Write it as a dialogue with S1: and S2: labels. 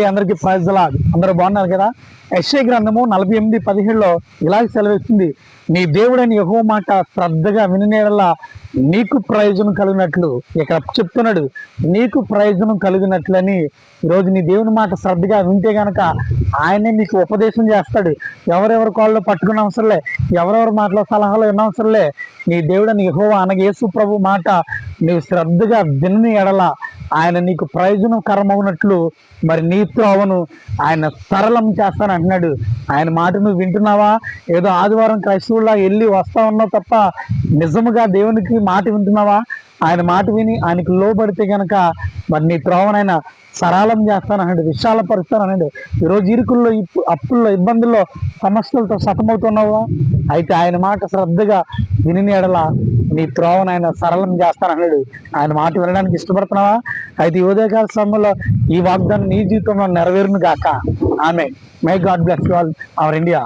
S1: అందరికి praise lord. అందరూ బాగున్నారు కదా. యెషయా గ్రంథము 48:17 ఇలా సెలవిస్తుంది, నీ దేవుడైన యెహోవా మాట శ్రద్ధగా వినినేడలా నీకు ప్రయోజనం కలిగినట్లు. ఇక్కడ చెప్తున్నాడు, నీకు ప్రయోజనం కలిగినట్లని. ఈరోజు నీ దేవుని మాట శ్రద్ధగా వింటే గనక ఆయనే నీకు ఉపదేశం చేస్తాడు. ఎవరెవరి కాళ్ళు పట్టుకున్న అవసరంలే, ఎవరెవరి మాటలో సలహాలు విన్న అవసరంలే. నీ దేవుడని యెహోవా అనగా యేసు ప్రభు మాట నీవు శ్రద్ధగా విని ఎడల ఆయన నీకు ప్రయోజనకరమవునట్లు మరి నీ త్రోవను ఆయన సరళం చేస్తాను అంటున్నాడు. ఆయన మాట నువ్వు వింటున్నావా? ఏదో ఆదివారం క్రైస్తవుల్లా వెళ్ళి వస్తా ఉన్నావు తప్ప నిజముగా దేవునికి మాట వింటున్నావా? ఆయన మాట విని ఆయనకు లోబడితే గనక మరి నీ త్రోవనైనా సరళం చేస్తాను అన్నాడు, విశాలపరుస్తాను అన్నాడు. ఈరోజు ఇరుకుల్లో, అప్పుల్లో, ఇబ్బందుల్లో, సమస్యలతో సతమవుతున్నావా? అయితే ఆయన మాట శ్రద్ధగా విని ఎడల నీ త్రోవనైనా సరళం చేస్తానన్నాడు. ఆయన మాట వినడానికి ఇష్టపడుతున్నావా? అయితే ఈ ఉదయకాల సమయంలో ఈ వాగ్దానం నీ జీవితంలో నెరవేరును గాక. ఆమేన్. May God bless you all our India.